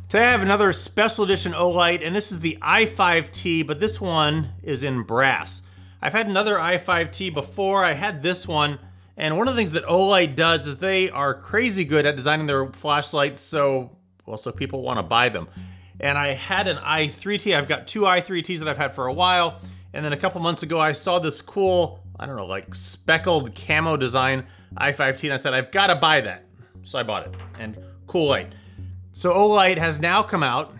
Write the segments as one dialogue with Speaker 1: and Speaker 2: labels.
Speaker 1: Today I have another special edition Olight, and this is the i5T, but this one is in brass. I've had another i5T before. I had this one, and one of the things that Olight does is they are crazy good at designing their flashlights so people want to buy them. And I had an i3T. I've got two i3Ts that I've had for a while, and then a couple months ago I saw this cool, I don't know, like speckled camo design i5T, and I said, I've got to buy that. So I bought it, and cool light. So Olight has now come out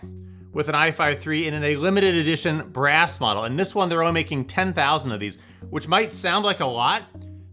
Speaker 1: with an i5 in a limited edition brass model. And this one, they're only making 10,000 of these, which might sound like a lot,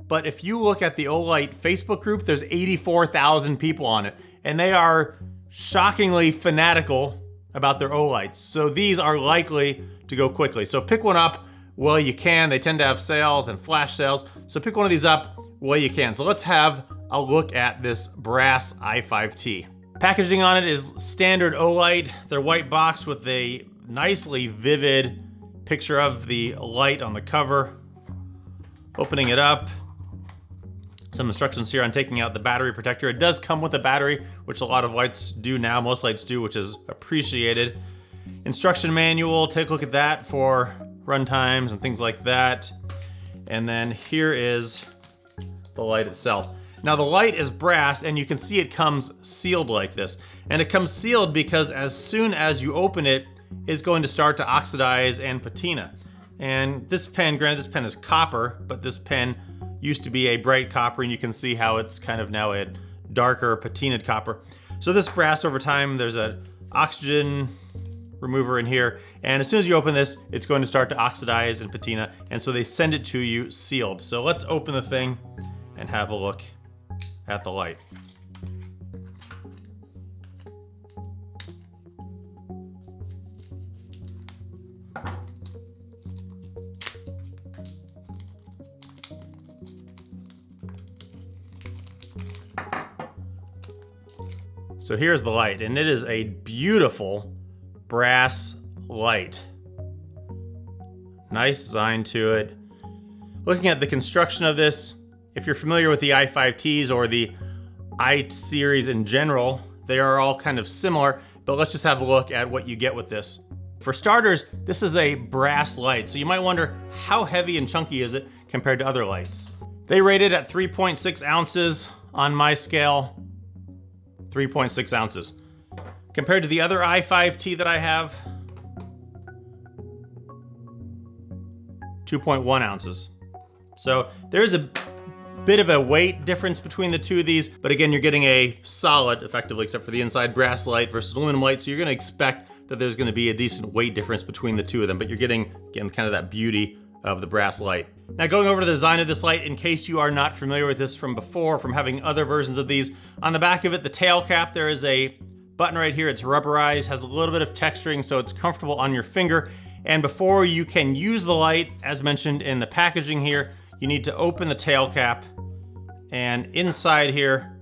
Speaker 1: but if you look at the Olight Facebook group, there's 84,000 people on it. And they are shockingly fanatical about their Olights. So these are likely to go quickly. So pick one up while you can. They tend to have sales and flash sales. So pick one of these up while you can. So let's have a look at this brass i5T. Packaging on it is standard Olight. Their white box with a nicely vivid picture of the light on the cover. Opening it up, some instructions here on taking out the battery protector. It does come with a battery, which a lot of lights do now, most lights do, which is appreciated. Instruction manual, take a look at that for run times and things like that. And then here is the light itself. Now the light is brass, and you can see it comes sealed like this. And it comes sealed because as soon as you open it, it's going to start to oxidize and patina. And this pen, granted this pen is copper, but this pen used to be a bright copper, and you can see how it's kind of now a darker patinaed copper. So this brass over time, there's an oxygen remover in here, and as soon as you open this, it's going to start to oxidize and patina, and so they send it to you sealed. So let's open the thing and have a look at the light. So here's the light, and it is a beautiful brass light. Nice design to it. Looking at the construction of this, if you're familiar with the i5Ts or the i series in general, they are all kind of similar, but let's just have a look at what you get with this. For starters, this is a brass light, so you might wonder how heavy and chunky is it compared to other lights. They rate it at 3.6 ounces on my scale, 3.6 ounces. Compared to the other i5T that I have, 2.1 ounces. So there's a bit of a weight difference between the two of these, but again, you're getting a solid, effectively, except for the inside, brass light versus aluminum light, so you're gonna expect that there's gonna be a decent weight difference between the two of them, but you're getting, again, kind of that beauty of the brass light. Now going over to the design of this light, in case you are not familiar with this from before, from having other versions of these, on the back of it, the tail cap, there is a button right here. It's rubberized, has a little bit of texturing, so it's comfortable on your finger. And before you can use the light, as mentioned in the packaging here, you need to open the tail cap, and inside here,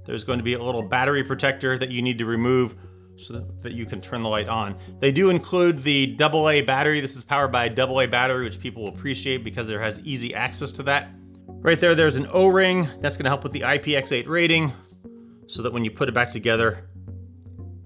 Speaker 1: there's going to be a little battery protector that you need to remove so that you can turn the light on. They do include the AA battery. This is powered by a AA battery, which people will appreciate because there has easy access to that. Right there, there's an O-ring. That's gonna help with the IPX8 rating so that when you put it back together,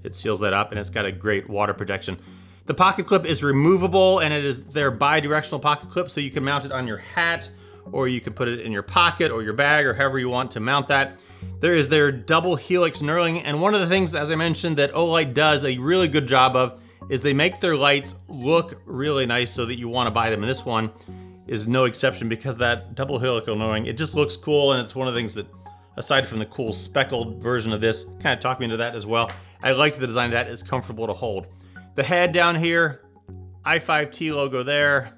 Speaker 1: it seals that up, and it's got a great water protection. The pocket clip is removable, and it is their bi-directional pocket clip, so you can mount it on your hat, or you can put it in your pocket or your bag, or however you want to mount that. There is their double helix knurling, and one of the things, as I mentioned, that Olight does a really good job of is they make their lights look really nice so that you want to buy them, and this one is no exception because that double helical knurling, it just looks cool, and it's one of the things that, aside from the cool speckled version of this, kind of talked me into that as well. I like the design of that. It's comfortable to hold. The head down here, i5T logo there,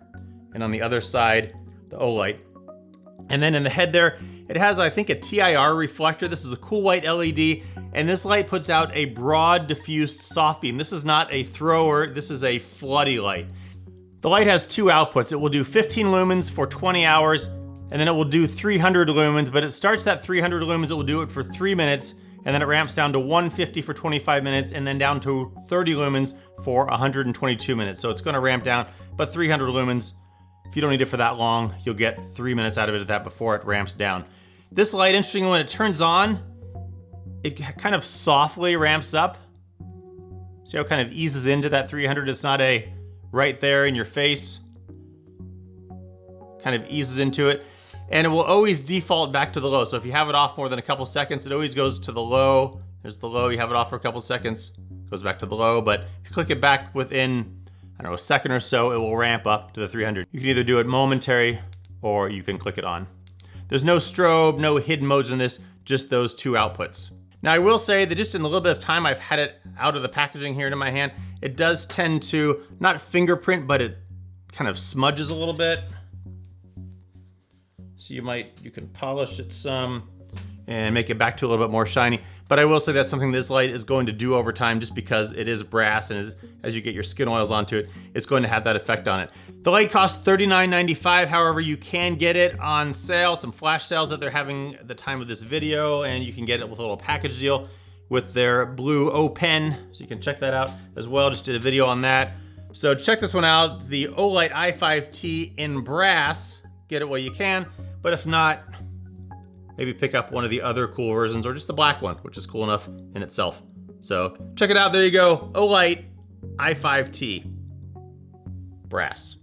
Speaker 1: and on the other side, the Olight. And then in the head there, it has, I think, a TIR reflector. This is a cool white LED, and this light puts out a broad diffused soft beam. This is not a thrower, this is a floody light. The light has two outputs. It will do 15 lumens for 20 hours, and then it will do 300 lumens, but it starts at 300 lumens, it will do it for 3 minutes, and then it ramps down to 150 for 25 minutes, and then down to 30 lumens for 122 minutes. So it's gonna ramp down, but 300 lumens, if you don't need it for that long, you'll get 3 minutes out of it at that before it ramps down. This light, interestingly, when it turns on, it kind of softly ramps up. See how it kind of eases into that 300? It's not a right there in your face. Kind of eases into it. And it will always default back to the low. So if you have it off more than a couple seconds, it always goes to the low. There's the low, you have it off for a couple seconds, goes back to the low. But if you click it back within, I don't know, a second or so, it will ramp up to the 300. You can either do it momentary or you can click it on. There's no strobe, no hidden modes in this, just those two outputs. Now I will say that just in the little bit of time I've had it out of the packaging here into my hand, it does tend to, not fingerprint, but it kind of smudges a little bit. So you can polish it some and make it back to a little bit more shiny. But I will say that's something this light is going to do over time just because it is brass, and as you get your skin oils onto it, it's going to have that effect on it. The light costs $39.95, however, you can get it on sale, some flash sales that they're having at the time of this video, and you can get it with a little package deal with their blue O pen, so you can check that out as well. Just did a video on that. So check this one out, the Olight i5T in brass. Get it while you can, but if not, maybe pick up one of the other cool versions or just the black one, which is cool enough in itself. So check it out, there you go, Olight i5T, brass.